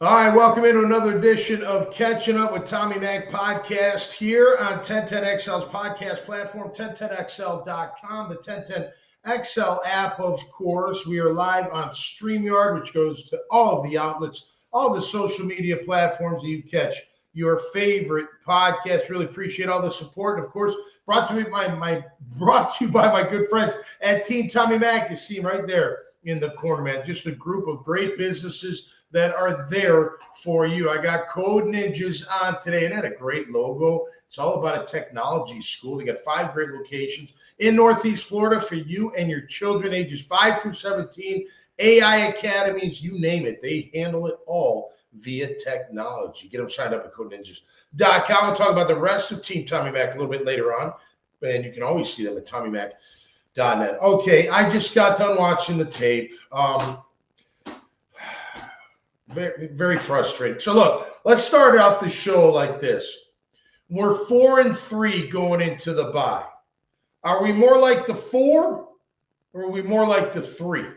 All right, welcome into another edition of Catching Up with Tommy Mac podcast here on 1010XL's podcast platform, 1010XL.com, the 1010XL app, of course. We are live on StreamYard, which goes to all of the outlets, all the social media platforms that you catch your favorite podcast. Really appreciate all the support. And of course, brought to you by my good friends at Team Tommy Mac. You see them right there in the corner, man. Just a group of great businesses that are there for you. I got Code Ninjas on today, and that a great logo. It's all about a technology school. They got 5 great locations in Northeast Florida for you and your children ages 5 through 17, AI academies, you name it. They handle it all via technology. Get them signed up at CodeNinjas.com. We'll talk about the rest of Team Tommy Mac a little bit later on, and you can always see them at TommyMac.net. Okay, I just got done watching the tape. Very, very frustrating. So look, let's start out the show like this. We're 4-3 going into the bye. Are we more like the 4 or are we more like the 3? We're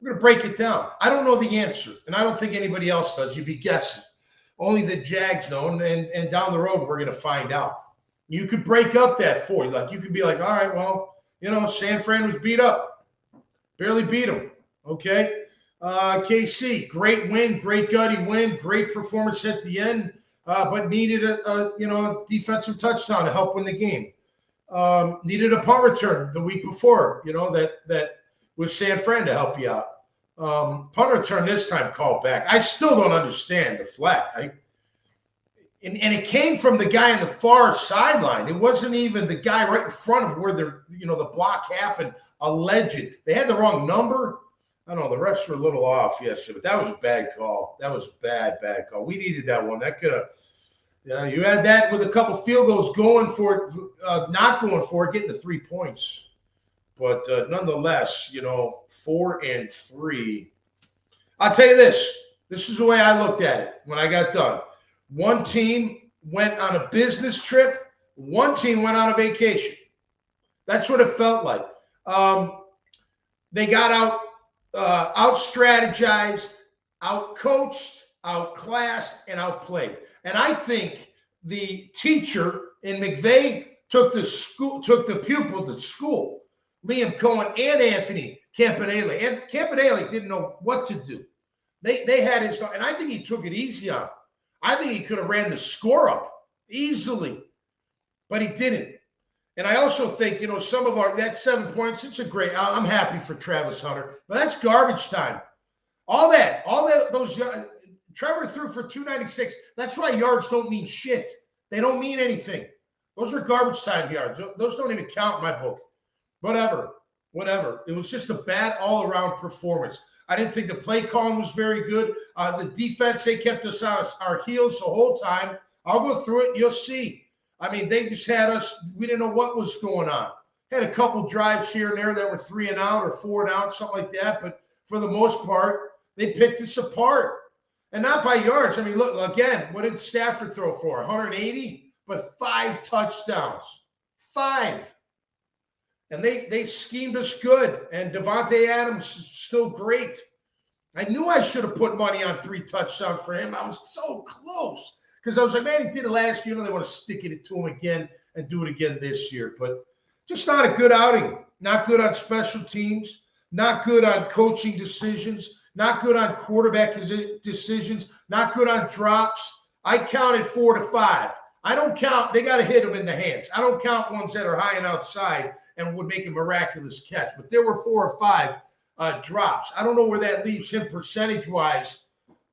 going to break it down. I don't know the answer, and I don't think anybody else does. You'd be guessing. Only the Jags know, and down the road, we're going to find out. You could break up that 4. Like, you could be like, all right, well, you know, San Fran was beat up. Barely beat them. Okay? KC, great win, great gutty win, great performance at the end, but needed a defensive touchdown to help win the game. Needed a punt return the week before, that was San Fran to help you out. Punt return this time called back. I still don't understand the flag. And it came from the guy on the far sideline. It wasn't even the guy right in front of where the block happened. Alleged. They had the wrong number. I don't know. The refs were a little off yesterday, but that was a bad call. That was a bad call. We needed that one. That could have, you had that with a couple field goals going for it, not going for it, getting the 3 points. But nonetheless, 4-3. I'll tell you this. This is the way I looked at it when I got done. One team went on a business trip. One team went on a vacation. That's what it felt like. They got out-strategized, out-coached, outclassed, and outplayed. And I think the teacher in McVay took the pupil to school. Liam Cohen and Anthony Campanale. And Campanale didn't know what to do. They had his, and I think he took it easy on him. I think he could have ran the score up easily, but he didn't. And I also think, some of that 7 points, it's a great, I'm happy for Travis Hunter, but that's garbage time. Those Trevor threw for 296. That's why yards don't mean shit. They don't mean anything. Those are garbage time yards. Those don't even count in my book. Whatever. It was just a bad all-around performance. I didn't think the play calling was very good. The defense, they kept us on our heels the whole time. I'll go through it. You'll see. I mean, they just had us. We didn't know what was going on. Had a couple drives here and there that were 3 and out or 4 and out, something like that. But for the most part, they picked us apart. And not by yards. I mean, look, again, what did Stafford throw for? 180? But 5 touchdowns. 5. And they schemed us good. And Devontae Adams is still great. I knew I should have put money on 3 touchdowns for him. I was so close. Because I was like, man, he did it last year. They want to stick it to him again and do it again this year. But just not a good outing. Not good on special teams. Not good on coaching decisions. Not good on quarterback decisions. Not good on drops. I counted 4 to 5. I don't count. They got to hit them in the hands. I don't count ones that are high and outside and would make a miraculous catch. But there were 4 or 5 drops. I don't know where that leaves him percentage-wise.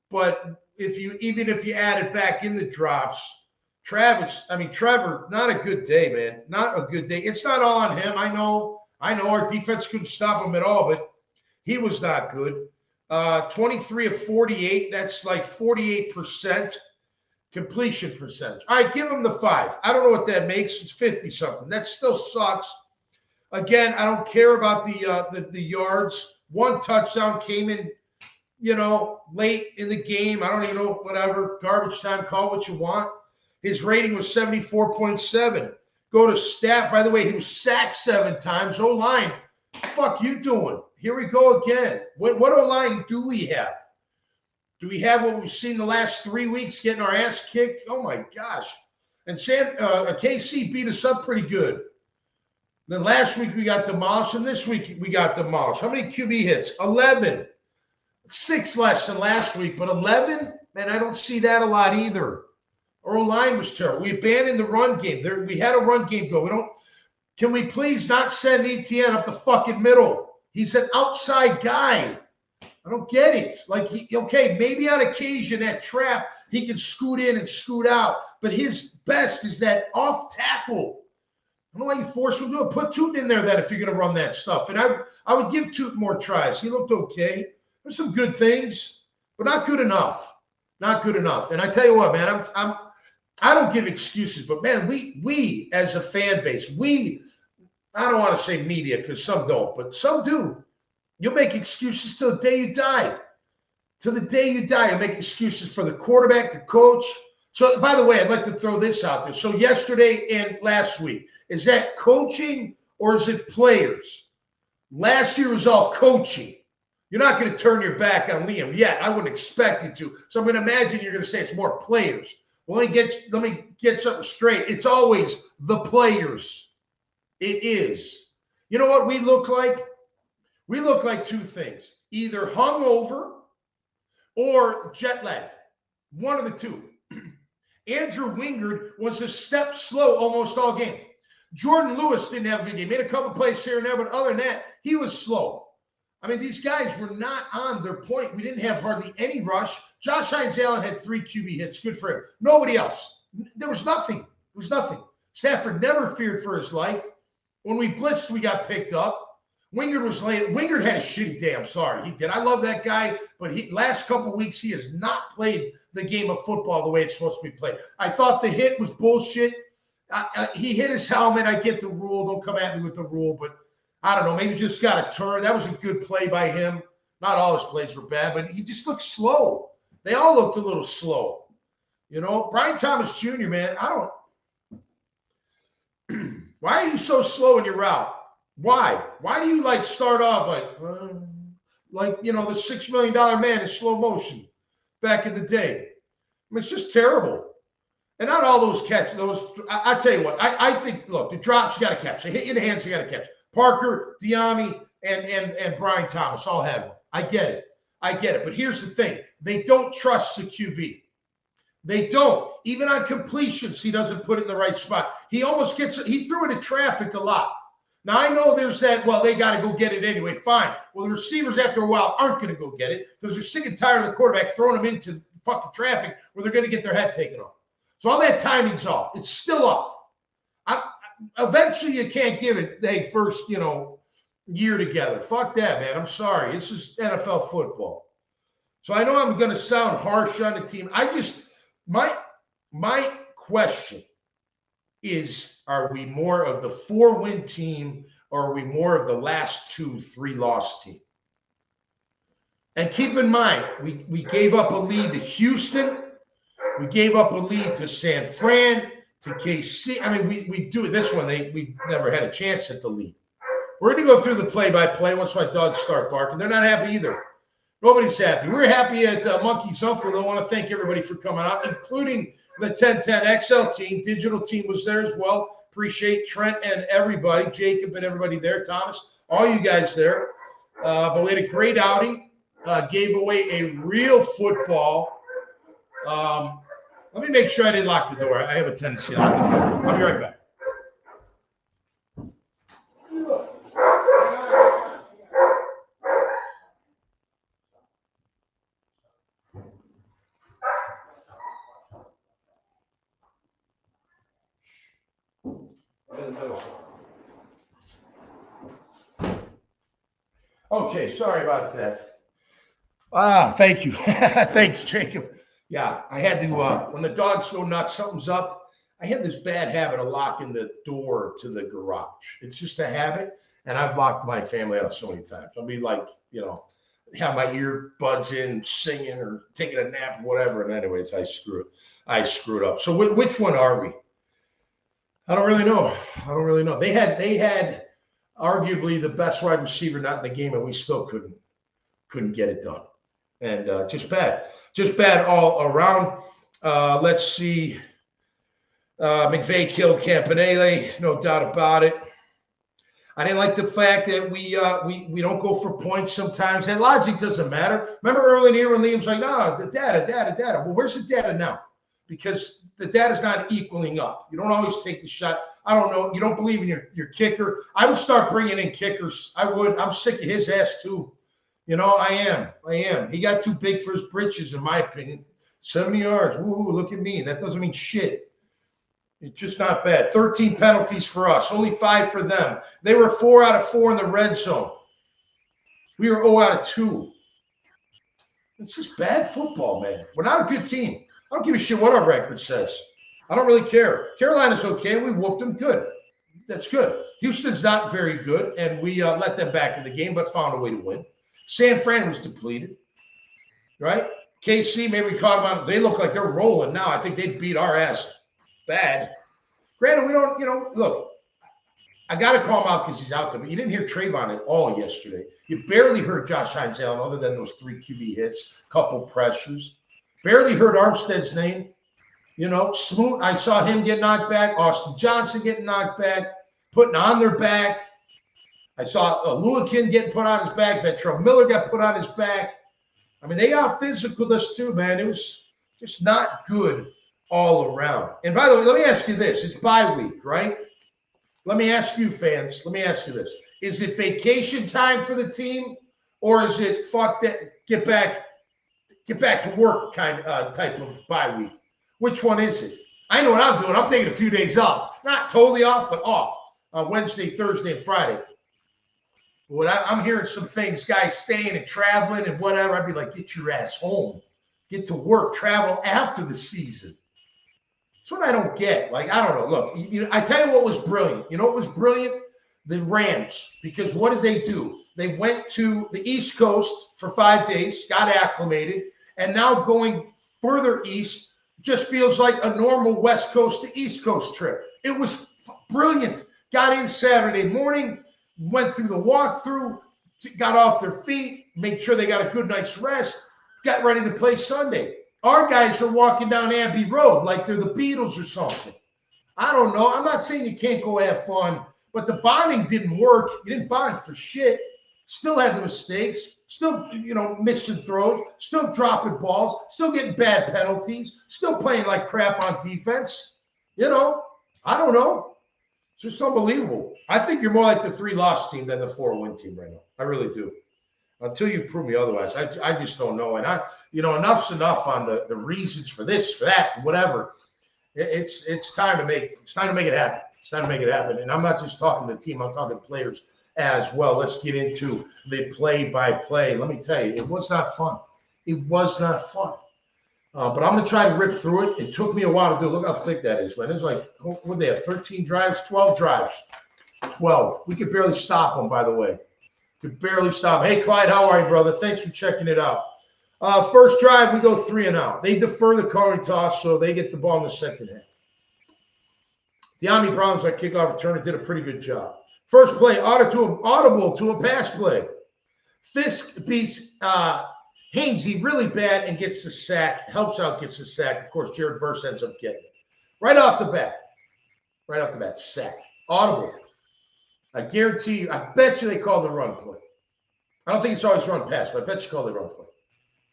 But even if you add it back in the drops, Trevor, not a good day, man. Not a good day. It's not all on him. I know our defense couldn't stop him at all, but he was not good. 23 of 48. That's like 48% completion percentage. All right, give him the 5. I don't know what that makes. It's 50-something. That still sucks. Again, I don't care about the yards. 1 touchdown came in, late in the game. I don't even know, whatever. Garbage time, call what you want. His rating was 74.7. Go to stat. By the way, he was sacked 7 times. O-line, fuck you doing? Here we go again. What O-line do we have? Do we have what we've seen the last 3 weeks, getting our ass kicked? Oh, my gosh. And KC beat us up pretty good. Then last week we got demolished, and this week we got demolished. How many QB hits? 11. 6 less than last week, but 11? Man, I don't see that a lot either. Our O-line was terrible. We abandoned the run game. We had a run game go. Can we please not send ETN up the fucking middle? He's an outside guy. I don't get it. Like, okay, maybe on occasion that trap, he can scoot in and scoot out, but his best is that off tackle. I don't know why you force him to do it. Put Tootin in there then if you're going to run that stuff. And I would give Tootin more tries. He looked okay. There's some good things, but not good enough. Not good enough. And I tell you what, man, I don't give excuses, but man, we as a fan base, I don't want to say media because some don't, but some do. You'll make excuses till the day you die. Till the day you die, you'll make excuses for the quarterback, the coach. So, by the way, I'd like to throw this out there. So yesterday and last week, is that coaching or is it players? Last year was all coaching. You're not going to turn your back on Liam yet. I wouldn't expect you to. So I'm going to imagine you're going to say it's more players. Well, let me get something straight. It's always the players. It is. You know what we look like? We look like two things. Either hungover or jet lagged. One of the two. Andrew Wingard was a step slow almost all game. Jordan Lewis didn't have a good game. Made a couple plays here and there, but other than that, he was slow. I mean, these guys were not on their point. We didn't have hardly any rush. Josh Hines-Allen had 3 QB hits. Good for him. Nobody else. There was nothing. There was nothing. Stafford never feared for his life. When we blitzed, we got picked up. Wingard was late. Wingard had a shitty day. I'm sorry. He did. I love that guy, but last couple of weeks, he has not played the game of football the way it's supposed to be played. I thought the hit was bullshit. He hit his helmet. I get the rule. Don't come at me with the rule, but I don't know. Maybe just got a turn. That was a good play by him. Not all his plays were bad, but he just looked slow. They all looked a little slow. You know, Brian Thomas Jr., man, why are you so slow in your route? Why? Why do you start off like the $6 million man in slow motion back in the day? I mean, it's just terrible. And not all those catches. I tell you what, I think, look, the drops you got to catch. They hit you in the hands, you got to catch. Parker, Diami, and Brian Thomas all had one. I get it. But here's the thing. They don't trust the QB. They don't. Even on completions, he doesn't put it in the right spot. He threw it in traffic a lot. Now, I know there's that, well, they got to go get it anyway. Fine. Well, the receivers, after a while, aren't going to go get it because they're sick and tired of the quarterback throwing them into fucking traffic where they're going to get their head taken off. So all that timing's off. It's still off. Eventually, you can't give it, first, year together. Fuck that, man. I'm sorry. This is NFL football. So I know I'm going to sound harsh on the team. My question is, are we more of the 4-win team or are we more of the last 2-3-loss team? And keep in mind, we gave up a lead to Houston. We gave up a lead to San Fran, to KC. I mean, we do it this one. We never had a chance at the lead. We're going to go through the play-by-play once my dogs start barking. They're not happy either. Nobody's happy. We're happy at Monkey's Uncle. I want to thank everybody for coming out, including the 1010 XL team. Digital team was there as well. Appreciate Trent and everybody, Jacob and everybody there, Thomas, all you guys there. But we had a great outing. Gave away a real football. Let me make sure I didn't lock the door. I have a tendency to lock the door. I'll be right back. Okay, sorry about that. Thank you. Thanks, Jacob. Yeah, I had to, when the dogs go nuts, something's up. I have this bad habit of locking the door to the garage. It's just a habit, and I've locked my family out so many times. I'll be like, have my earbuds in, singing or taking a nap or whatever, and anyways, I screwed up. So which one are we? I don't really know. They had arguably the best wide receiver not in the game, and we still couldn't get it done. And just bad all around. Let's see. McVay killed Campanile, no doubt about it. I didn't like the fact that we don't go for points sometimes. That logic doesn't matter. Remember early in the year when Liam's like, no, the data. Well, where's the data now? Because the data's not equaling up. You don't always take the shot. I don't know. You don't believe in your kicker. I would start bringing in kickers. I would. I'm sick of his ass too. You know, I am. He got too big for his britches, in my opinion. 70 yards. Ooh, look at me. That doesn't mean shit. It's just not bad. 13 penalties for us, only 5 for them. They were 4 out of 4 in the red zone. We were 0 out of 2. It's just bad football, man. We're not a good team. I don't give a shit what our record says. I don't really care. Carolina's okay. We whooped them. Good. That's good. Houston's not very good, and we let them back in the game, but found a way to win. San Fran was depleted, right? KC, maybe we caught them on. They look like they're rolling now. I think they beat our ass bad. Granted, we don't, look, I got to call him out because he's out there, but you didn't hear Trayvon at all yesterday. You barely heard Josh Hines-Allen other than those 3 QB hits, couple pressures. Barely heard Armstead's name. Smoot, I saw him get knocked back. Austin Johnson getting knocked back, putting on their back. I saw Luakin getting put on his back. Ventrell Miller got put on his back. I mean, they out-physicaled us too, man. It was just not good all around. And by the way, let me ask you this. It's bye week, right? Let me ask you, fans. Let me ask you this. Is it vacation time for the team, or is it fuck that, get back to work type of bye week? Which one is it? I know what I'm doing. I'm taking a few days off. Not totally off, but off. Wednesday, Thursday, and Friday. I'm hearing some things, guys staying and traveling and whatever. I'd be like, get your ass home. Get to work. Travel after the season. That's what I don't get. Like, I don't know. Look, I tell you what was brilliant. You know what was brilliant? The Rams. Because what did they do? They went to the East Coast for 5 days, got acclimated, and now going further east just feels like a normal West Coast to East Coast trip. It was brilliant. Got in Saturday morning, went through the walkthrough, got off their feet, made sure they got a good night's rest, got ready to play Sunday. Our guys are walking down Abbey Road like they're the Beatles or something. I don't know. I'm not saying you can't go have fun, but the bonding didn't work. You didn't bond for shit. Still had the mistakes. Still, missing throws. Still dropping balls. Still getting bad penalties. Still playing like crap on defense. I don't know. It's just unbelievable. I think you're more like the 3-loss team than the 4-win team right now. I really do. Until you prove me otherwise, I just don't know. And enough's enough on the reasons for this, for that, for whatever. It's time to make it happen. It's time to make it happen. And I'm not just talking to the team. I'm talking to players as well. Let's get into the play-by-play. Let me tell you, it was not fun. It was not fun. But I'm going to try to rip through it. It took me a while to do. Look how thick that is, man. It's like, what they have, 13 drives, 12 drives. 12. We could barely stop them, by the way. Could barely stop. Hey, Clyde, how are you, brother? Thanks for checking it out. First drive, we go 3 and out. They defer the coin toss, so they get the ball in the second half. The Army Browns, that kickoff returner, did a pretty good job. First play, audible to a pass play. Fisk beats Hainsey really bad and gets the sack. Helps out, gets the sack. Of course, Jared Verse ends up getting it. Right off the bat, sack. Audible. I guarantee you, I bet you they call the run play. I don't think it's always run pass, but I bet you call the run play.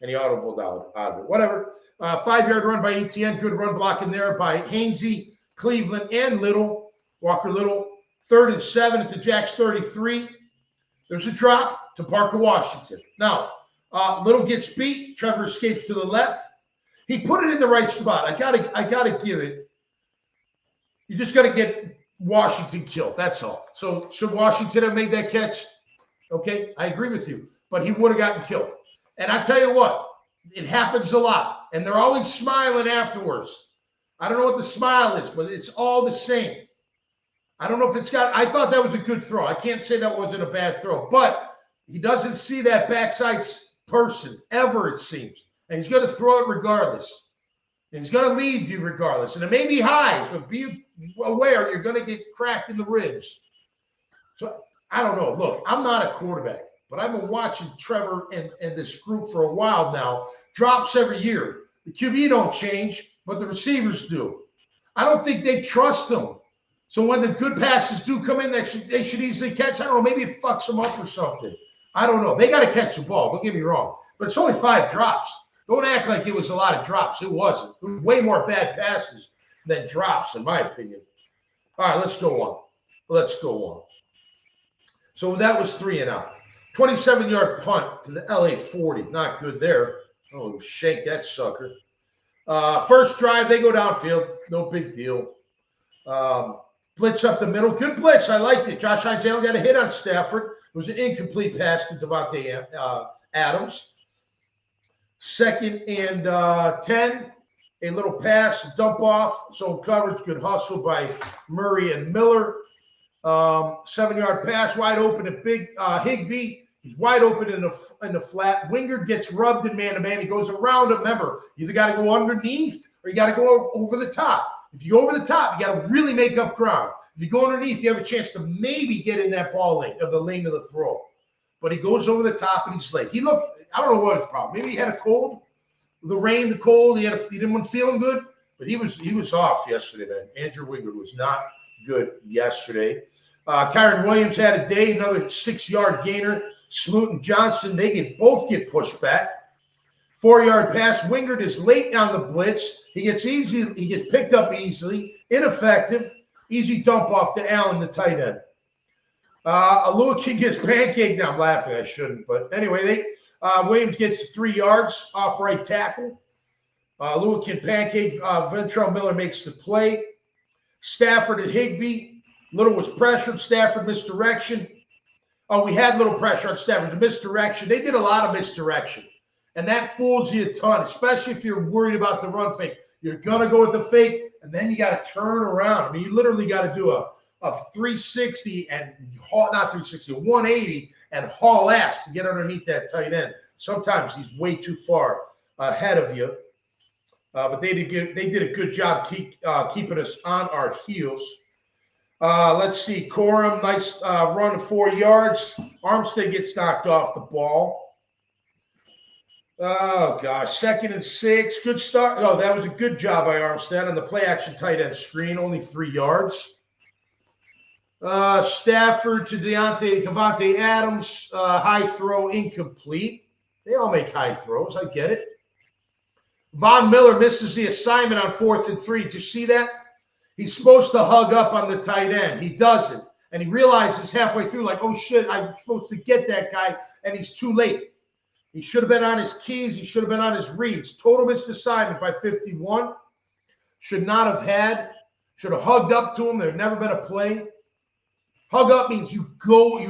And he audibled out of it. Whatever. 5-yard run by ETN. Good run block in there by Hainsey, Cleveland, and Little. Walker Little. 3rd and 7 at the Jacks 33. There's a drop to Parker Washington. Now, Little gets beat. Trevor escapes to the left. He put it in the right spot. I gotta give it. You just got to get Washington killed. That's all. So should Washington have made that catch? Okay, I agree with you. But he would have gotten killed. And I tell you what, it happens a lot. And they're always smiling afterwards. I don't know what the smile is, but it's all the same. I don't know if it's got – I thought that was a good throw. I can't say that wasn't a bad throw. But he doesn't see that backside person ever, it seems. And he's going to throw it regardless. And he's going to lead you regardless. And it may be high, so be aware you're going to get cracked in the ribs. So, I don't know. Look, I'm not a quarterback. but I've been watching Trevor and this group for a while now. Drops every year. The QB don't change, but the receivers do. I don't think they trust them. So when the good passes do come in, they should easily catch. I don't know. Maybe it fucks them up or something. I don't know. They got to catch the ball. Don't get me wrong. But it's only 5 drops. Don't act like it was a lot of drops. It wasn't. It was way more bad passes than drops, in my opinion. All right, let's go on. Let's go on. So that was 3 and out. 27-yard punt to the LA 40. Not good there. Oh, shake that sucker. First drive, they go downfield. No big deal. Blitz up the middle. Good blitz. I liked it. Josh Hines got a hit on Stafford. It was an incomplete pass to Devontae Adams. 2nd and 10. A little pass, dump off. Zone coverage. Good hustle by Murray and Miller. 7-yard pass, wide open to big Higbee. He's wide open in the flat. Wingard gets rubbed in man-to-man. He goes around him. Remember, you either got to go underneath or you got to go over the top. If you go over the top, you got to really make up ground. If you go underneath, you have a chance to maybe get in that ball lane of the lane of the throw. But he goes over the top and he's late. He looked, I don't know what his problem. Maybe he had a cold. The rain, the cold. He didn't want to feel him good. But he was off yesterday, man. Andrew Wingard was not good yesterday. Kyron Williams had a day, another 6-yard gainer. Smoot and Johnson, they both get pushed back. 4-yard pass. Wingard is late on the blitz. He gets picked up easily. Ineffective. Easy dump off to Allen, the tight end. Aluakin gets pancaked. Now I'm laughing. I shouldn't. But anyway, Williams gets 3 yards off right tackle. Aluakin pancake. Ventrell Miller makes the play. Stafford and Higbee. Little was pressured. Stafford misdirection. Oh, we had little pressure on Stafford. A misdirection. They did a lot of misdirection. And that fools you a ton, especially if you're worried about the run fake. You're going to go with the fake, and then you got to turn around. I mean, you literally got to do a 360 and haul, not 360, a 180 and haul ass to get underneath that tight end. Sometimes he's way too far ahead of you. But they did a good job keeping us on our heels. Let's see. Corum, nice run of 4 yards. Armstead gets knocked off the ball. Oh, gosh. 2nd and 6. Good start. Oh, that was a good job by Armstead on the play-action tight end screen. Only 3 yards. Stafford to Devontae Adams. High throw, incomplete. They all make high throws. I get it. Von Miller misses the assignment on 4th and 3. Did you see that? He's supposed to hug up on the tight end. He doesn't. And he realizes halfway through, like, oh, shit, I'm supposed to get that guy, and he's too late. He should have been on his keys. He should have been on his reads. Total missed assignment by 51. Should not have had. Should have hugged up to him. There'd never been a play. Hug up means you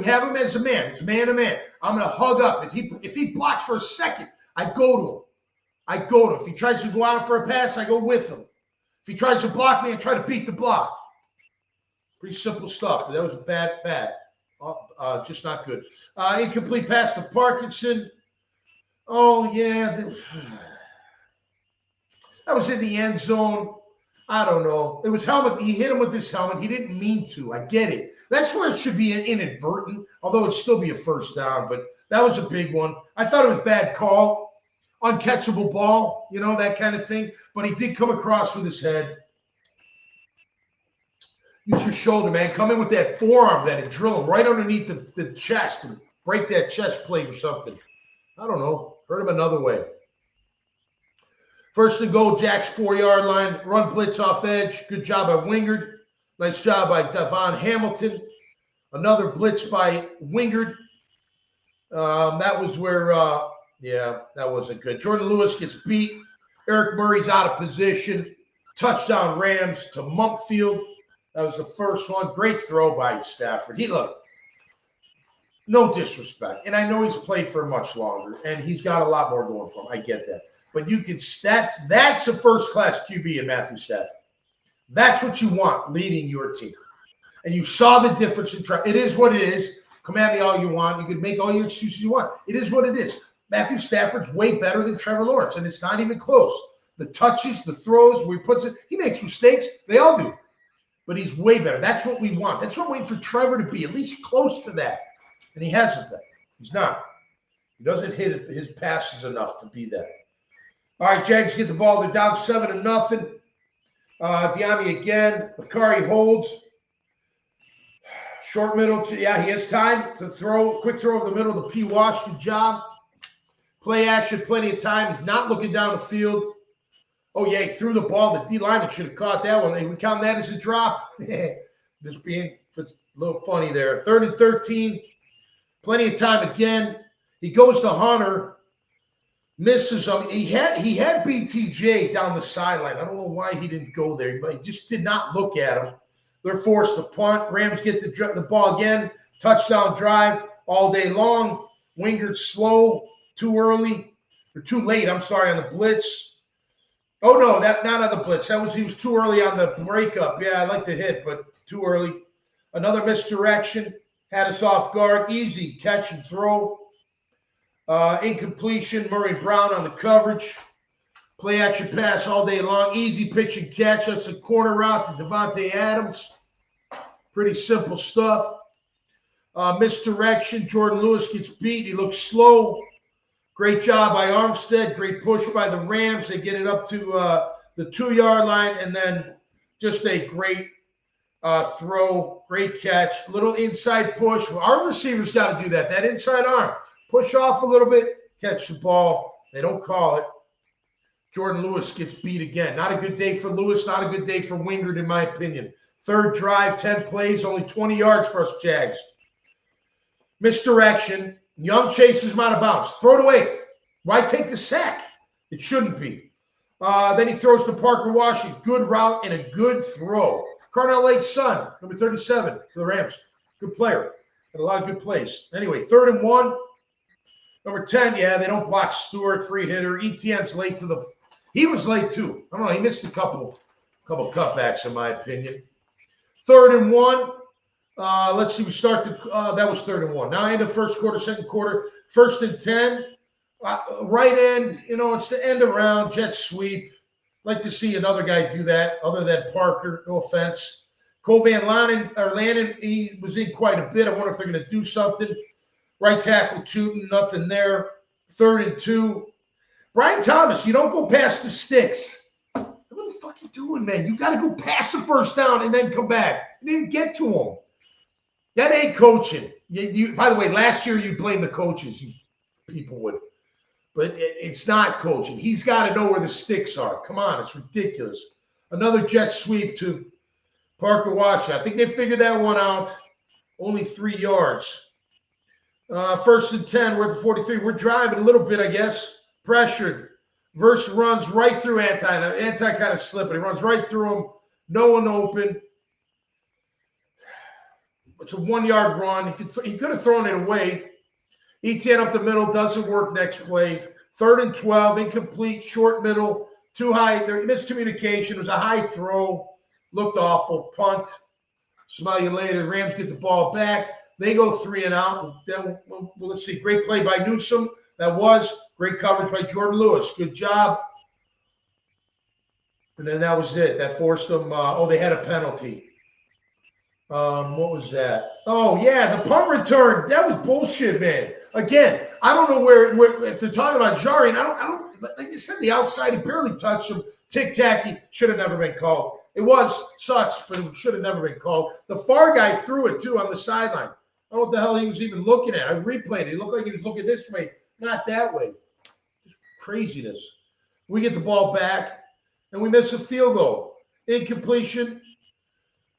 have him as a man. It's man to man. I'm going to hug up. If he blocks for a second, I go to him. If he tries to go out for a pass, I go with him. If he tries to block me, I try to beat the block. Pretty simple stuff. But that was a bad. Just not good. Incomplete pass to Parkinson. Oh, yeah. That was in the end zone. I don't know. It was helmet. He hit him with this helmet. He didn't mean to. I get it. That's where it should be inadvertent, although it'd still be a first down. But that was a big one. I thought it was a bad call. Uncatchable ball, that kind of thing. But he did come across with his head. Use your shoulder, man. Come in with that forearm, and drill him right underneath the chest and break that chest plate or something. I don't know. Hurt him another way. 1st and goal, Jack's 4-yard line. Run blitz off edge. Good job by Wingard. Nice job by Devon Hamilton. Another blitz by Wingard. That was where, that wasn't good. Jordan Lewis gets beat. Eric Murray's out of position. Touchdown Rams to Mumpfield. That was the first one. Great throw by Stafford. No disrespect. And I know he's played for much longer, and he's got a lot more going for him. I get that. But that's a first-class QB in Matthew Stafford. That's what you want leading your team. And you saw the difference in It is what it is. Come at me all you want. You can make all your excuses you want. It is what it is. Matthew Stafford's way better than Trevor Lawrence, and it's not even close. The touches, the throws, where he puts it, he makes mistakes. They all do. But he's way better. That's what we want. That's what I'm waiting for Trevor to be, at least close to that. And he hasn't been. He's not. He doesn't hit his passes enough to be that. All right, Jags get the ball. They're down 7-0. Diami again. Bakari holds. Short middle. He has time to throw. Quick throw over the middle to P. Wash. Good job. Play action, plenty of time. He's not looking down the field. Oh, yeah, he threw the ball. The D lineman should have caught that one. We count that as a drop. Just being a little funny there. 3rd and 13. Plenty of time again. He goes to Hunter. Misses him. He had BTJ down the sideline. I don't know why he didn't go there, but he just did not look at him. They're forced to punt. Rams get the ball again. Touchdown drive all day long. Wingard slow, too early, or too late, I'm sorry, on the blitz. Oh, no, not on the blitz. He was too early on the breakup. Yeah, I like the hit, but too early. Another misdirection. Had us off guard. Easy catch and throw. Incompletion. Murray Brown on the coverage. Play action pass all day long. Easy pitch and catch. That's a corner route to Devontae Adams. Pretty simple stuff. Misdirection. Jordan Lewis gets beat. He looks slow. Great job by Armstead. Great push by the Rams. They get it up to the 2-yard line, and then just a great throw. Great catch. Little inside push. Our receivers got to do that. That inside arm. Push off a little bit. Catch the ball. They don't call it. Jordan Lewis gets beat again. Not a good day for Lewis. Not a good day for Wingard, in my opinion. 3rd drive, 10 plays, only 20 yards for us Jags. Misdirection. Young chases him out of bounds. Throw it away. Why take the sack? It shouldn't be. Then he throws to Parker Washington. Good route and a good throw. Carnell Lake's son, number 37 for the Rams. Good player. Had a lot of good plays. Anyway, 3rd and 1. Number 10, they don't block Stewart, free hitter. Etienne's late to the – he was late too. I don't know. He missed a couple cutbacks, in my opinion. 3rd and 1. Let's see. We start that was 3rd and 1. Now into first quarter, second quarter. 1st and 10. Right end. It's the end around jet sweep. Like to see another guy do that, other than Parker. No offense. Cole Van Lannon, he was in quite a bit. I wonder if they're going to do something. Right tackle, Tootin, nothing there. 3rd and 2. Brian Thomas, you don't go past the sticks. What the fuck you doing, man? You got to go past the first down and then come back. You didn't get to him. That ain't coaching. By the way, last year you blamed the coaches. People would. But it's not coaching. He's got to know where the sticks are. Come on, it's ridiculous. Another jet sweep to Parker Washington. I think they figured that one out. Only 3 yards. 1st and 10, we're at the 43. We're driving a little bit, I guess. Pressured. Verse runs right through Anti. Anti kind of slipping. He runs right through him. No one open. It's a 1-yard run. He could have thrown it away. Etienne up the middle. Doesn't work next play. 3rd and 12. Incomplete. Short middle. Too high. There miscommunication. It was a high throw. Looked awful. Punt. Smell you later. Rams get the ball back. They go 3 and out. Then let's see. Great play by Newsome. That was great coverage by Jordan Lewis. Good job. And then that was it. That forced them. They had a penalty. What was that? Oh, yeah, the punt return. That was bullshit, man. Again, I don't know where if they're talking about Jarian. I don't. Like you said, the outside, he barely touched him. Tic-tacky. Should have never been called. It sucks, but it should have never been called. The far guy threw it, too, on the sideline. I don't know what the hell he was even looking at. I replayed it. It looked like he was looking this way, not that way. Just craziness. We get the ball back, and we miss a field goal. Incompletion.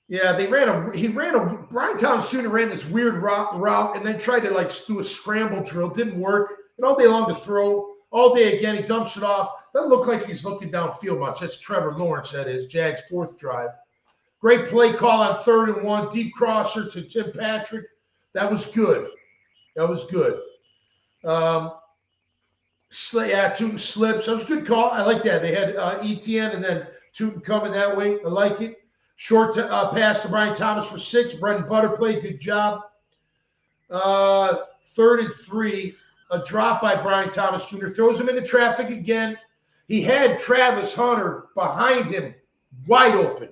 Yeah, Brian Thomas Jr. ran this weird route and then tried to do a scramble drill. Didn't work. And all day long to throw. All day again, he dumps it off. Doesn't look like he's looking downfield much. That's Trevor Lawrence, that is. Jags' 4th drive. Great play call on 3rd and 1. Deep crosser to Tim Patrick. That was good. Tootin slips. That was a good call. I like that. They had Etienne and then Tootin coming that way. I like it. Short pass to Brian Thomas for 6. Brendan Butter played. Good job. 3rd and 3. A drop by Brian Thomas Jr. Throws him into traffic again. He had Travis Hunter behind him. Wide open.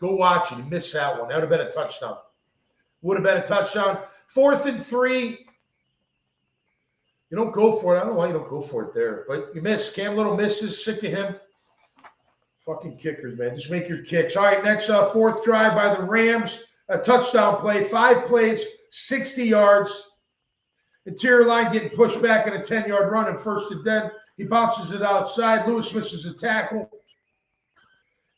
Go watch it. He missed that one. That would have been a touchdown. 4th and 3. You don't go for it. I don't know why you don't go for it there. But you miss. Cam Little misses. Sick of him. Fucking kickers, man. Just make your kicks. All right, next 4th drive by the Rams. A touchdown play. 5 plays, 60 yards. Interior line getting pushed back in a 10-yard run and 1st and 10. He bounces it outside. Lewis misses a tackle.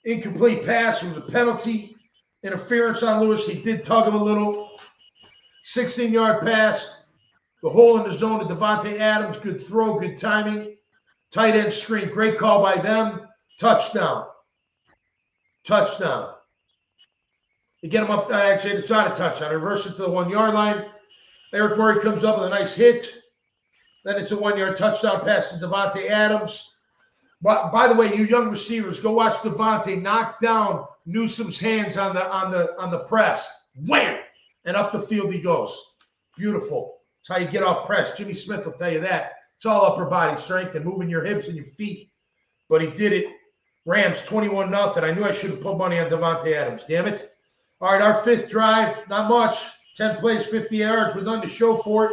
Incomplete pass. It was a penalty. Interference on Lewis. He did tug him a little. 16-yard pass. The hole in the zone to Devontae Adams. Good throw. Good timing. Tight end screen. Great call by them. Touchdown. Touchdown. You get him up. Actually, it's not a touchdown. Reverse it to the 1-yard line. Eric Murray comes up with a nice hit. Then it's a 1-yard touchdown pass to Devontae Adams. By the way, you young receivers, go watch Devontae knock down Newsom's hands on the press. Wham! And up the field he goes. Beautiful. That's how you get off press. Jimmy Smith will tell you that. It's all upper body strength and moving your hips and your feet. But he did it. Rams 21-0. I knew I should have put money on Devontae Adams. Damn it. All right, our 5th drive, not much. 10 plays, 50 yards with nothing to show for it.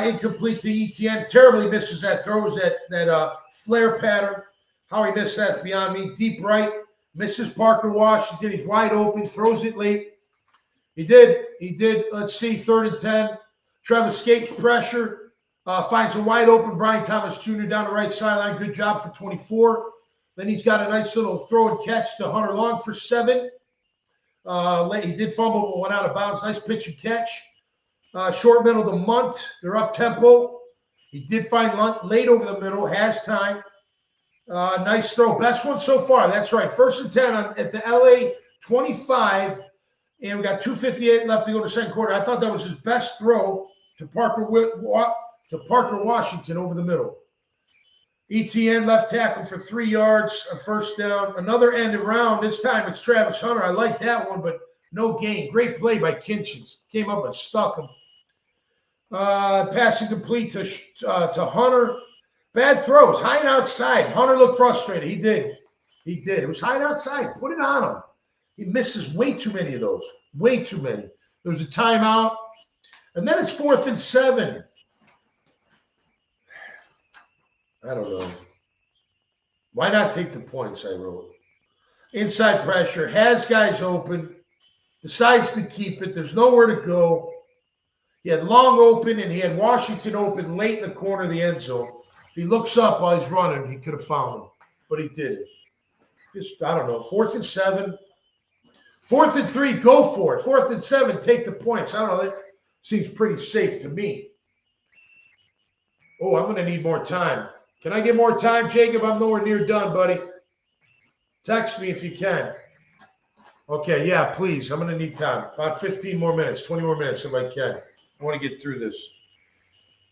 Incomplete to Etienne. Terribly misses that throw. It was that flare pattern. How he missed that's beyond me. Deep right. Misses Parker Washington. He's wide open. Throws it late. He did. Let's see, 3rd and 10. Trev escapes pressure. Finds a wide open Brian Thomas Jr. down the right sideline. Good job for 24. Then he's got a nice little throw and catch to Hunter Long for 7. He did fumble but went out of bounds. Nice pitch and catch. Short middle to Munt. They're up tempo. He did find Lunt late over the middle. Has time. Nice throw. Best one so far. That's right. 1st and 10 at the LA 25. And we got 2:58 left to go to second quarter. I thought that was his best throw to Parker Washington over the middle. ETN left tackle for 3 yards, a 1st down. Another end around. This time it's Travis Hunter. I like that one, but no gain. Great play by Kinchins. Came up and stuck him. Passing complete to Hunter. Bad throws. High and outside. Hunter looked frustrated. He did. It was high and outside. Put it on him. He misses way too many of those. Way too many. There was a timeout. And then it's 4th and 7. I don't know. Why not take the points, I wrote. Inside pressure. Has guys open. Decides to keep it. There's nowhere to go. He had Long open, and he had Washington open late in the corner of the end zone. If he looks up while he's running, he could have found him. But he didn't. Just, I don't know. 4th and 7. 4th and 3, go for it. 4th and 7, take the points. I don't know. That seems pretty safe to me. Oh, I'm going to need more time. Can I get more time, Jacob? I'm nowhere near done, buddy. Text me if you can. Okay, yeah, please. I'm going to need time. About 15 more minutes, 20 more minutes if I can. I want to get through this.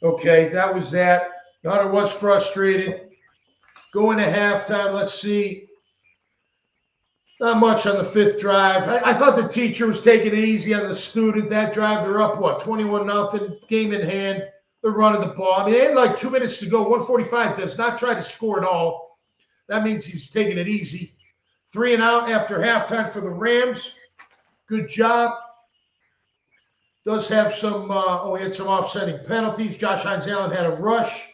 Okay, that was that. Hunter was frustrated. Going to halftime, let's see. Not much on the 5th drive. I thought the teacher was taking it easy on the student. That drive, they're up, 21-0, game in hand. They're running the ball. I mean, they had like 2 minutes to go. 1:45 does not try to score at all. That means he's taking it easy. 3 and out after halftime for the Rams. Good job. Does have some, he had some offsetting penalties. Josh Hines-Allen had a rush.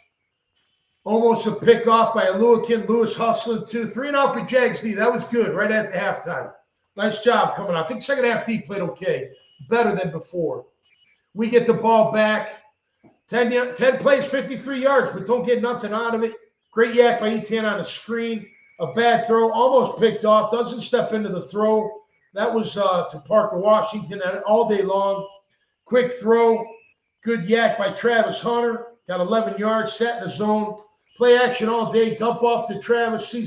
Almost a pick off by Aluakin. Lewis hustling too. 3 and out for Jags D. That was good right at the halftime. Nice job coming out. I think second half D played okay. Better than before. We get the ball back. 10 plays, 53 yards, but don't get nothing out of it. Great yak by Etienne on the screen. A bad throw, almost picked off. Doesn't step into the throw. That was to Parker Washington all day long. Quick throw. Good yak by Travis Hunter. Got 11 yards, set in the zone. Play action all day. Dump off to Travis. You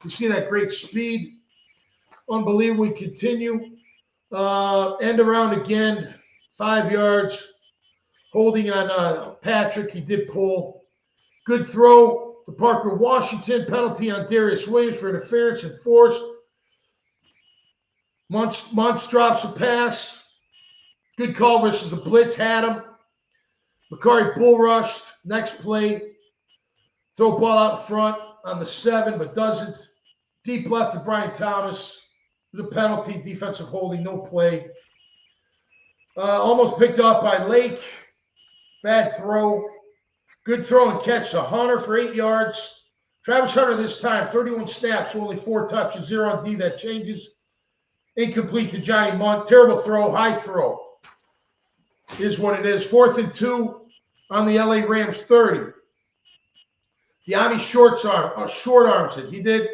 see that great speed. Unbelievable. We continue. End around again. 5 yards. Holding on Patrick. He did pull. Good throw to Parker Washington. Penalty on Darius Williams for interference and force. Muntz drops a pass. Good call versus the blitz. Had him. McCarry bull rushed. Next play. Throw ball out front on the 7, but doesn't. Deep left to Brian Thomas. There's a penalty. Defensive holding. No play. Almost picked off by Lake. Bad throw. Good throw and catch to Hunter for 8 yards. Travis Hunter this time, 31 snaps, only 4 touches, 0 on D. That changes. Incomplete to Johnny Munt. Terrible throw, high throw. Is what it is. 4th and 2 on the LA Rams 30. Diami short arms it. He did.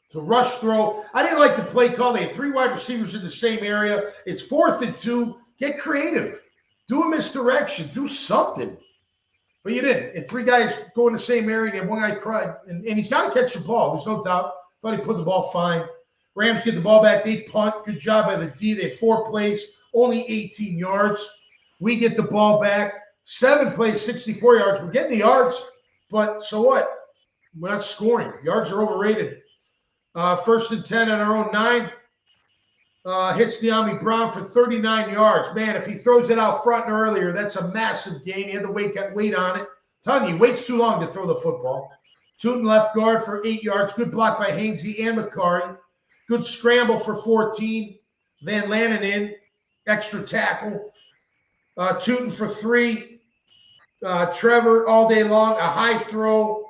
It's a rush throw. I didn't like the play call. They had 3 wide receivers in the same area. It's 4th and 2. Get creative. Do a misdirection. Do something. But you didn't. And 3 guys go in the same area, and one guy cried. And he's got to catch the ball. There's no doubt. Thought he put the ball fine. Rams get the ball back. They punt. Good job by the D. They had 4 plays, only 18 yards. We get the ball back. 7 plays, 64 yards. We're getting the yards, but so what? We're not scoring. Yards are overrated. 1st and 10 on our own 9. Hits De'Ami Brown for 39 yards. Man, if he throws it out front and earlier, that's a massive gain. He had to wait on it. I'm telling you, he waits too long to throw the football. Tootin left guard for 8 yards. Good block by Hainsey and McCarry. Good scramble for 14. Van Lanen in. Extra tackle. Tootin for 3. Trevor all day long. A high throw.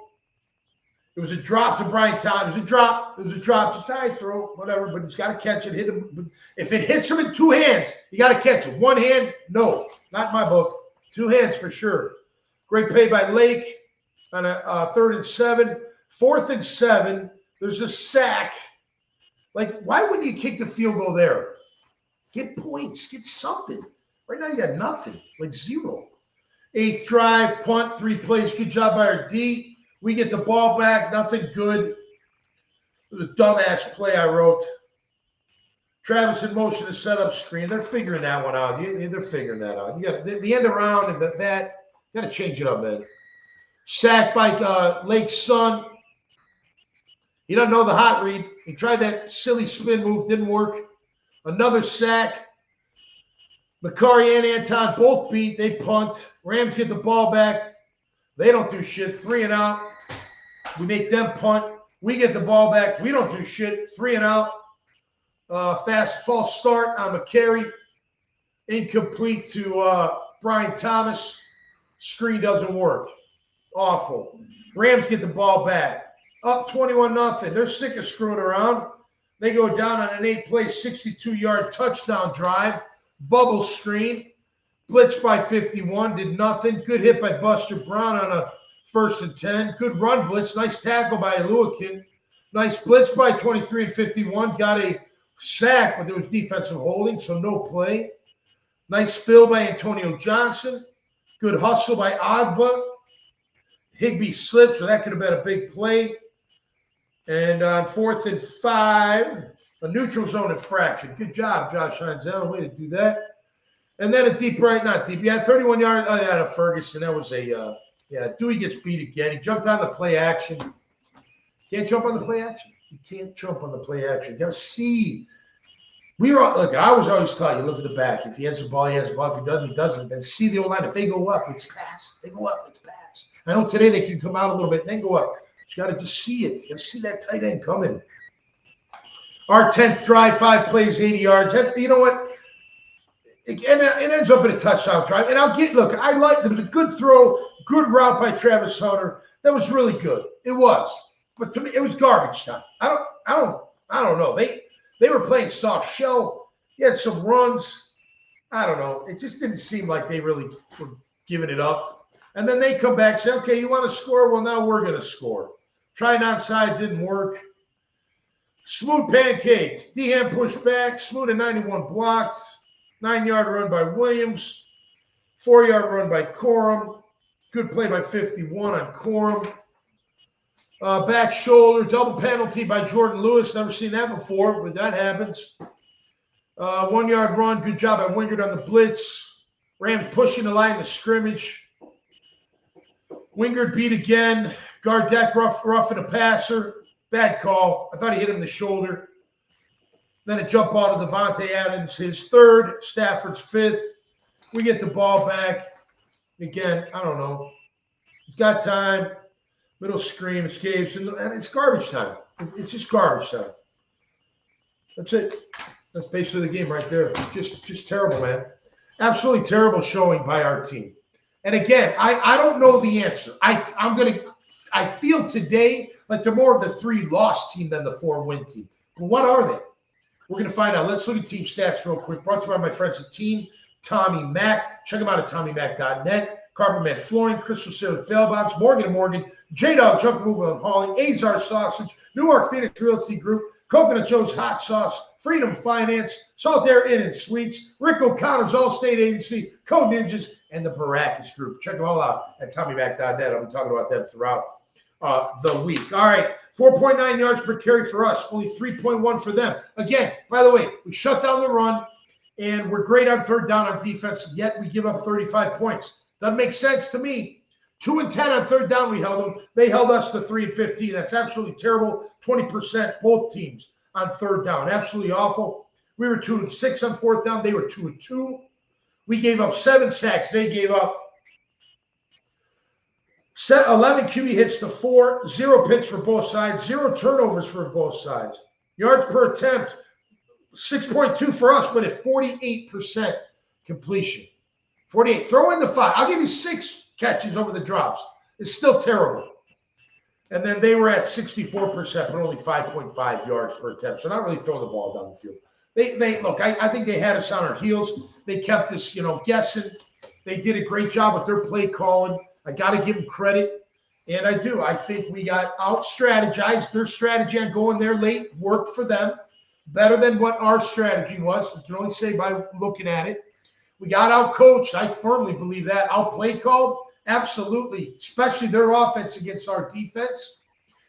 It was a drop to Brian Todd. It was a drop. Just a high throw, whatever. But he's got to catch it. Hit him. If it hits him in 2 hands, you got to catch it. 1 hand, no, not in my book. 2 hands for sure. Great play by Lake on a 3rd and 7. 4th and 7. There's a sack. Like, why wouldn't you kick the field goal there? Get points. Get something. Right now you got nothing. Like 0. 8th drive, punt, 3 plays. Good job by our D. We get the ball back. Nothing good. It was a dumbass play I wrote. Travis in motion to set up screen. They're figuring that one out. They're figuring that out. You got the end around and that. You got to change it up, man. Sacked by Lake's son. He doesn't know the hot read. He tried that silly spin move. Didn't work. Another sack. McCarry and Anton both beat. They punt. Rams get the ball back. They don't do shit. 3 and out. We make them punt. We get the ball back. We don't do shit. 3 and out. Fast false start on McCarry. Incomplete to Brian Thomas. Screen doesn't work. Awful. Rams get the ball back. Up 21-0. They're sick of screwing around. They go down on an 8-play, 62-yard touchdown drive. Bubble screen. Blitz by 51. Did nothing. Good hit by Buster Brown on a 1st and 10. Good run blitz. Nice tackle by Aluakin. Nice blitz by 23 and 51. Got a sack, but there was defensive holding, so no play. Nice fill by Antonio Johnson. Good hustle by Agba. Higbee slips, so that could have been a big play. And on 4th and 5, a neutral zone infraction. Good job, Josh Heinzel. Way to do that. And then a deep right, not deep. Yeah, 31 yards out of Ferguson. That was a, Dewey gets beat again. He jumped on the play action. Can't jump on the play action. You can't jump on the play action. You got to see. Look, I was always taught you look at the back. If he has the ball, he has the ball. If he doesn't, he doesn't. Then see the O-line. If they go up, it's pass. If they go up, it's pass. I know today they can come out a little bit and then go up. But you got to just see it. You got to see that tight end coming. Our 10th drive, 5 plays, 80 yards. You know what? It ends up in a touchdown drive. And there was a good throw, good route by Travis Hunter. That was really good. It was. But to me, it was garbage time. I don't know. They were playing soft shell. He had some runs. I don't know. It just didn't seem like they really were giving it up. And then they come back and say, okay, you want to score? Well, now we're going to score. Tried onside, didn't work. Smoot pancakes. Dehan pushed back. Smoot at 91 blocked. 9-yard run by Williams. 4-yard run by Corum. Good play by 51 on Corum. Back shoulder, double penalty by Jordan Lewis. Never seen that before, but that happens. 1-yard run. Good job by Wingard on the blitz. Rams pushing the line of scrimmage. Wingard beat again. Guard deck roughing a passer. Bad call. I thought he hit him in the shoulder. Then a jump ball to Devontae Adams, his 3rd, Stafford's 5th. We get the ball back. Again, I don't know. He's got time. Middle screen, escapes, and it's garbage time. It's just garbage time. That's it. That's basically the game right there. Just terrible, man. Absolutely terrible showing by our team. And again, I don't know the answer. I feel today like they're more of the 3-loss team than the 4-win team. But what are they? We're going to find out. Let's look at team stats real quick. Brought to you by my friends at Team Tommy Mac. Check them out at TommyMac.net. Carpetman Flooring, Crystal Sales Bail Bonds, Morgan & Morgan, J-Dog Junk Removal and Hauling, Azar Sausage, Newark Phoenix Realty Group, Coconut Joe's Hot Sauce, Freedom Finance, Salt Air Inn and Suites, Rick O'Connor's Allstate Agency, Code Ninjas, and the Baracus Group. Check them all out at TommyMac.net. I'll be talking about them throughout the week. All right, 4.9 yards per carry for us, only 3.1 for them. Again, by the way, we shut down the run, and we're great on third down on defense, yet we give up 35 points. Doesn't make sense to me. 2 and 10 on third down we held them. They held us to 3 and 15. That's absolutely terrible. 20% both teams on third down. Absolutely awful. We were 2 and 6 on fourth down. They were 2 and 2. We gave up 7 sacks. They gave up 11 QB hits to 4, 0 picks for both sides, 0 turnovers for both sides. Yards per attempt, 6.2 for us, but at 48% completion. 48. Throw in the 5. I'll give you 6 catches over the drops. It's still terrible. And then they were at 64%, but only 5.5 yards per attempt. So not really throwing the ball down the field. They look, I think they had us on our heels. They kept us, guessing. They did a great job with their play calling. I got to give them credit. And I do. I think we got out-strategized. Their strategy on going there late worked for them better than what our strategy was. I can only say by looking at it. We got out-coached. I firmly believe that. Out-play called? Absolutely, especially their offense against our defense.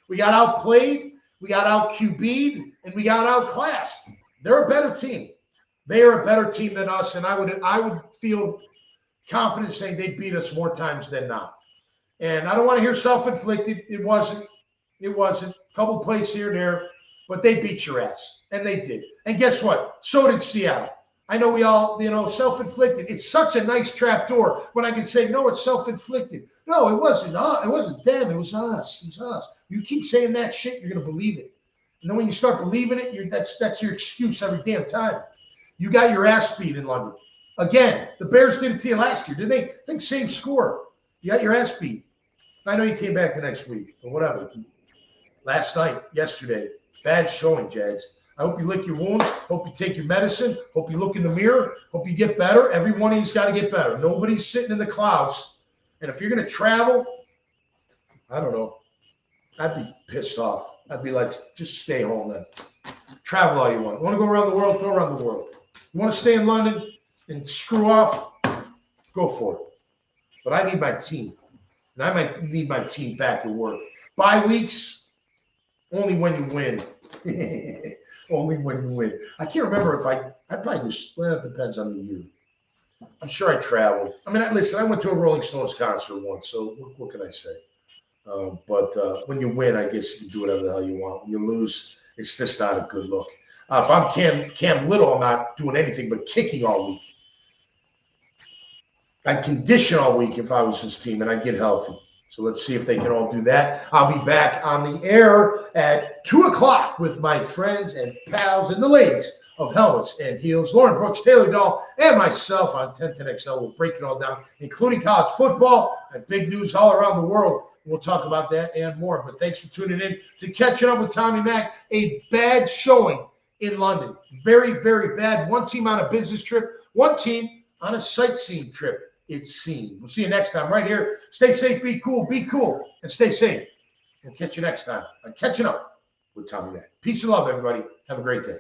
We got outplayed, we got out-QB'd, and we got outclassed. They're a better team. They are a better team than us, and I would feel confident saying they beat us more times than not. And I don't want to hear self-inflicted. It wasn't. A couple plays here and there, but they beat your ass, and they did. And guess what? So did Seattle. I know we all, self-inflicted. It's such a nice trapdoor when I can say, no, it's self-inflicted. No, it wasn't. It wasn't them. It was us. It was us. You keep saying that shit, you're going to believe it. And then when you start believing it, that's your excuse every damn time. You got your ass beat in London. Again, the Bears did it to you last year, didn't they? I think same score. You got your ass beat. I know you came back the next week, but whatever. Last night, yesterday, bad showing, Jags. I hope you lick your wounds. Hope you take your medicine. Hope you look in the mirror. Hope you get better. Every one of you's got to get better. Nobody's sitting in the clouds. And if you're going to travel, I don't know. I'd be pissed off. I'd be like, just stay home then. Travel all you want. You want to go around the world? Go around the world. You want to stay in London and screw off? Go for it. But I need my team. And I might need my team back at work. Bye weeks, only when you win. Only when you win. I can't remember if I probably just, well, it depends on the year. I'm sure I traveled. I mean, listen, I went to a Rolling Stones concert once, so what can I say? But when you win, I guess you can do whatever the hell you want. When you lose, it's just not a good look. If I'm Cam Little, I'm not doing anything but kicking all week. I'd condition all week if I was his team, and I'd get healthy. So let's see if they can all do that. I'll be back on the air at 2 o'clock with my friends and pals and the ladies of Helmets and Heels, Lauren Brooks, Taylor Dahl, and myself on 1010XL. We'll break it all down, including college football and big news all around the world. We'll talk about that and more. But thanks for tuning in to Catching Up with Tommy Mac. A bad showing in London. Very, very bad. One team on a business trip, one team on a sightseeing trip. It's seen. We'll see you next time right here. Stay safe, be cool, and stay safe. We'll catch you next time on Catching Up with Tommy Mac. Peace and love, everybody. Have a great day.